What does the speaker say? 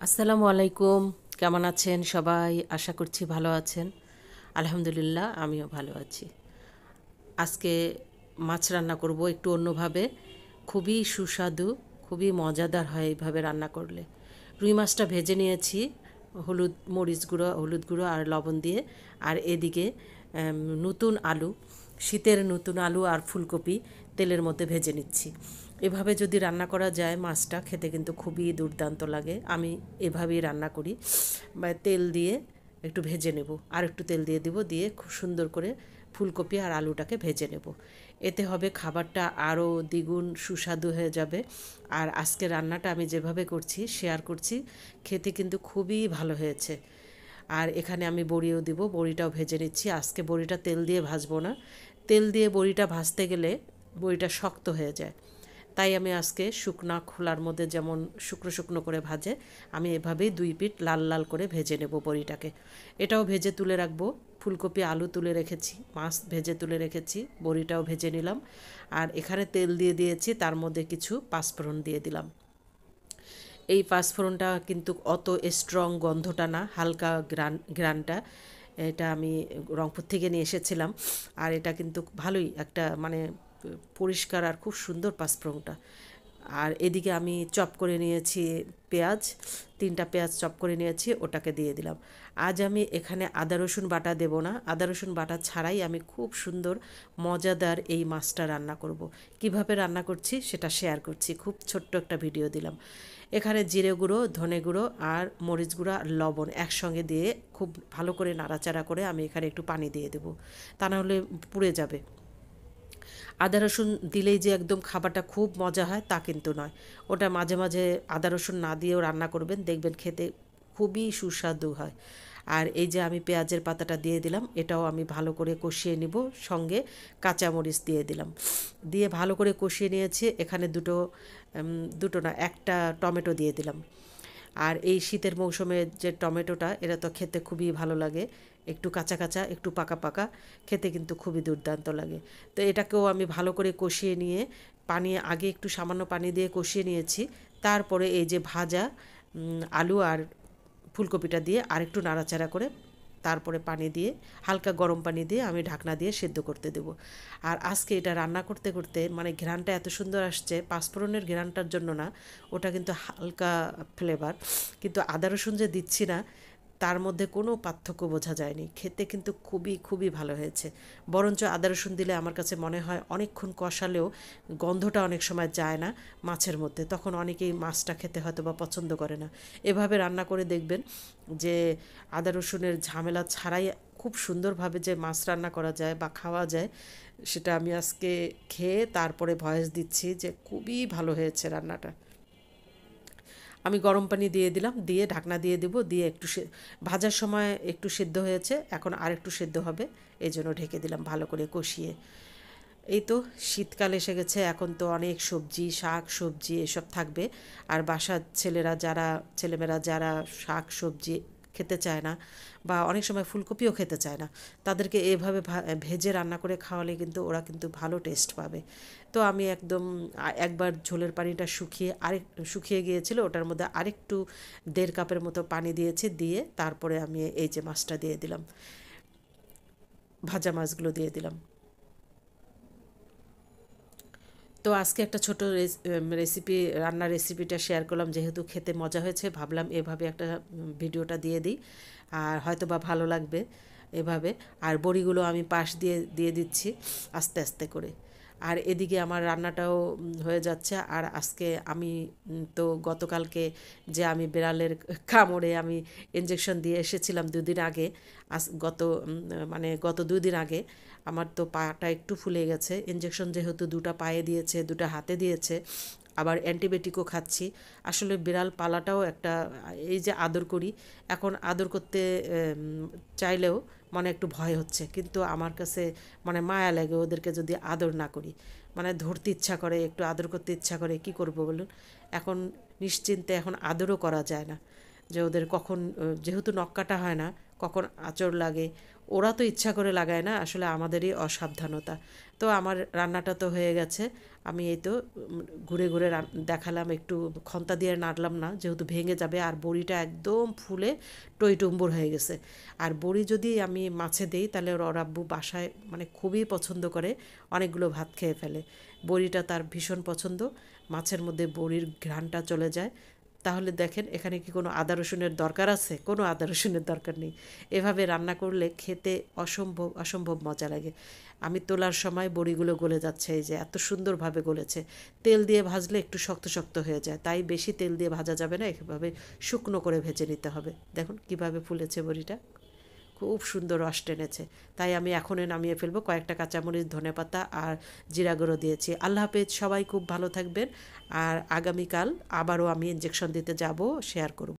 আসসালামু আলাইকুম। কেমন আছেন সবাই? আশা করছি ভালো আছেন। আলহামদুলিল্লাহ আমিও ভালো আছি। আজকে মাছ রান্না করব একটু অন্যভাবে। খুবই সুস্বাদু, খুবই মজাদার হয় এইভাবে রান্না করলে। রুই মাছটা ভেজে নিয়েছি হলুদ মরিচ গুঁড়ো, হলুদ গুঁড়ো আর লবণ দিয়ে। আর এদিকে নতুন আলু, শীতের নতুন আলু আর ফুলকপি তেলের মধ্যে ভেজে নিচ্ছি। এভাবে যদি রান্না করা যায় মাছটা খেতে কিন্তু খুবই দুর্দান্ত লাগে। আমি এভাবেই রান্না করি। বা তেল দিয়ে একটু ভেজে নেব, আর একটু তেল দিয়ে দিব, দিয়ে খুব সুন্দর করে ফুলকপি আর আলুটাকে ভেজে নেব। এতে হবে খাবারটা আরও দ্বিগুণ সুস্বাদু হয়ে যাবে। আর আজকে রান্নাটা আমি যেভাবে করছি শেয়ার করছি, খেতে কিন্তু খুবই ভালো হয়েছে। আর এখানে আমি বড়িও দিব, বড়িটাও ভেজে নিচ্ছি। আজকে বড়িটা তেল দিয়ে ভাজবো না, তেল দিয়ে বড়িটা ভাজতে গেলে বড়িটা শক্ত হয়ে যায়। তাই আমি আজকে শুকনা খোলার মধ্যে যেমন শুকনো শুকনো করে ভাজে, আমি এভাবেই দুই পিঠ লাল লাল করে ভেজে নেব বড়িটাকে। এটাও ভেজে তুলে রাখবো। ফুলকপি আলু তুলে রেখেছি, মাছ ভেজে তুলে রেখেছি, বড়িটাও ভেজে নিলাম। আর এখানে তেল দিয়ে দিয়েছি, তার মধ্যে কিছু পাঁচফোড়ন দিয়ে দিলাম। এই পাঁচফোড়নটা কিন্তু অত স্ট্রং গন্ধটা না, হালকা গ্রানটা। এটা আমি রংপুর থেকে নিয়ে এসেছিলাম। আর এটা কিন্তু ভালোই একটা মানে পরিষ্কার আর খুব সুন্দর পাঁচফোড়নটা। আর এদিকে আমি চপ করে নিয়েছি পেঁয়াজ, 3টা পেঁয়াজ চপ করে নিয়েছি, ওটাকে দিয়ে দিলাম। আজ আমি এখানে আদা রসুন বাটা দেব না, আদা রসুন বাটা ছাড়াই আমি খুব সুন্দর মজাদার এই মাছটা রান্না করব। কিভাবে রান্না করছি সেটা শেয়ার করছি, খুব ছোট্ট একটা ভিডিও দিলাম। এখানে জিরে গুঁড়ো, ধনে গুঁড়ো আর মরিচ গুঁড়ো আর লবণ একসঙ্গে দিয়ে খুব ভালো করে নাড়াচাড়া করে আমি এখানে একটু পানি দিয়ে দেবো, তা না হলে পুড়ে যাবে। আদা রসুন দিলেই যে একদম খাবারটা খুব মজা হয় তা কিন্তু নয়। ওটা মাঝে মাঝে আদা রসুন না দিয়েও রান্না করবেন, দেখবেন খেতে খুবই সুস্বাদু হয়। আর এই যে আমি পেঁয়াজের পাতাটা দিয়ে দিলাম, এটাও আমি ভালো করে কষিয়ে নিব, সঙ্গে কাঁচামরিচ দিয়ে দিলাম। দিয়ে ভালো করে কষিয়ে নিয়েছি। এখানে দুটো না একটা টমেটো দিয়ে দিলাম। আর এই শীতের মৌসুমে যে টমেটোটা, এটা তো খেতে খুবই ভালো লাগে। একটু কাঁচা কাঁচা একটু পাকা পাকা, খেতে কিন্তু খুবই দুর্দান্ত লাগে। তো এটাকেও আমি ভালো করে কষিয়ে নিয়ে পানি আগে একটু সামান্য পানি দিয়ে কষিয়ে নিয়েছি। তারপরে এই যে ভাজা আলু আর ফুলকপিটা দিয়ে আরেকটু নাড়াচাড়া করে তারপরে পানি দিয়ে, হালকা গরম পানি দিয়ে আমি ঢাকনা দিয়ে সেদ্ধ করতে দেব। আর আজকে এটা রান্না করতে করতে মানে ঘ্রাণটা এত সুন্দর আসছে, পাঁচফোড়নের ঘ্রাণটার জন্য না, ওটা কিন্তু হালকা ফ্লেভার। কিন্তু আদা রসুন যে দিচ্ছি না, তার মধ্যে কোনো পার্থক্য বোঝা যায়নি, খেতে কিন্তু খুবই খুবই ভালো হয়েছে। বরঞ্চ আদা রসুন দিলে আমার কাছে মনে হয় অনেকক্ষণ কষালেও গন্ধটা অনেক সময় যায় না মাছের মধ্যে, তখন অনেকেই মাছটা খেতে হয়তো বা পছন্দ করে না। এভাবে রান্না করে দেখবেন যে আদা রসুনের ঝামেলা ছাড়াই খুব সুন্দরভাবে যে মাছ রান্না করা যায় বা খাওয়া যায়, সেটা আমি আজকে খেয়ে তারপরে ভয়েস দিচ্ছি যে খুবই ভালো হয়েছে রান্নাটা। আমি গরম পানি দিয়ে দিলাম, দিয়ে ঢাকনা দিয়ে দেব, দিয়ে একটু ভাজার সময় একটু সিদ্ধ হয়েছে, এখন আর একটু সিদ্ধ হবে, এই জন্য ঢেকে দিলাম ভালো করে কষিয়ে। এই তো শীতকাল এসে গেছে, এখন তো অনেক সবজি, শাক সবজি এসব থাকবে। আর বাসার ছেলেমেয়েরা যারা শাক সবজি খেতে চায় না, বা অনেক সময় ফুলকপিও খেতে চায় না, তাদেরকে এভাবে ভেজে রান্না করে খাওয়ালে কিন্তু ওরা কিন্তু ভালো টেস্ট পাবে। তো আমি একদম একবার ঝোলের পানিটা শুকিয়ে গিয়েছিল, ওটার মধ্যে আরেকটু 1.5 কাপের মতো পানি দিয়েছি, দিয়ে তারপরে আমি এই যে মাছটা দিয়ে দিলাম, ভাজা মাছগুলো দিয়ে দিলাম। তো আজকে একটা ছোট রেসিপি, রান্নার রেসিপিটা শেয়ার করলাম, যেহেতু খেতে মজা হয়েছে ভাবলাম এভাবে একটা ভিডিওটা দিয়ে দিই, আর হয়তো বা ভালো লাগবে এভাবে। আর বড়িগুলো আমি পাশ দিয়ে দিয়ে দিচ্ছি আস্তে আস্তে করে। আর এদিকে আমার রান্নাটাও হয়ে যাচ্ছে। আর আজকে আমি তো গতকালকে যে আমি বিড়ালের কামড়ে আমি ইঞ্জেকশন দিয়ে এসেছিলাম 2 দিন আগে। মানে গত 2 দিন আগে আমার তো পাটা একটু ফুলে গেছে। ইঞ্জেকশন যেহেতু 2টা পায়ে দিয়েছে, 2টা হাতে দিয়েছে, আবার অ্যান্টিবায়োটিকও খাচ্ছি। আসলে বিড়াল পালাটাও একটা, এই যে আদর করি, এখন আদর করতে চাইলেও মানে একটু ভয় হচ্ছে, কিন্তু আমার কাছে মানে মায়া লাগে ওদেরকে যদি আদর না করি। মানে ধরতে ইচ্ছা করে, একটু আদর করতে ইচ্ছা করে, কি করব বলুন। এখন নিশ্চিন্তে এখন আদরও করা যায় না, যে ওদের কখন যেহেতু নখ কাটা হয় না, কখন আঁচড় লাগে, ওরা তো ইচ্ছা করে লাগায় না, আসলে আমাদেরই অসাবধানতা। তো আমার রান্নাটা তো হয়ে গেছে। আমি এই তো ঘুরে ঘুরে দেখালাম, একটু খন্তা দিয়ে নাড়লাম না, যেহেতু ভেঙে যাবে। আর বড়িটা একদম ফুলে টইটুম্বুর হয়ে গেছে। আর বড়ি যদি আমি মাছে দেই তাহলে ওর আব্বু বাসায় মানে খুবই পছন্দ করে, অনেকগুলো ভাত খেয়ে ফেলে। বড়িটা তার ভীষণ পছন্দ, মাছের মধ্যে বড়ির ঘ্রাণটা চলে যায়। তাহলে দেখেন এখানে কি কোনো আদা রসুনের দরকার আছে? কোনো আদা রসুনের দরকার নেই। এভাবে রান্না করলে খেতে অসম্ভব অসম্ভব মজা লাগে। আমি তোলার সময় বড়িগুলো গলে যাচ্ছে, এই যে এত সুন্দরভাবে গলেছে। তেল দিয়ে ভাজলে একটু শক্ত শক্ত হয়ে যায়, তাই বেশি তেল দিয়ে ভাজা যাবে না, এভাবে শুকনো করে ভেজে নিতে হবে। দেখুন কিভাবে ফুলেছে বড়িটা, খুব সুন্দর রস টেনেছে। তাই আমি এখনই নামিয়ে ফেলবো, কয়েকটা কাঁচামরিচ, ধনেপাতা আর জিরা গুঁড়ো দিয়েছি। আল্লাহ হাফেজ, সবাই খুব ভালো থাকবেন। আর আগামীকাল আবারও আমি ইঞ্জেকশন দিতে যাব, শেয়ার করব।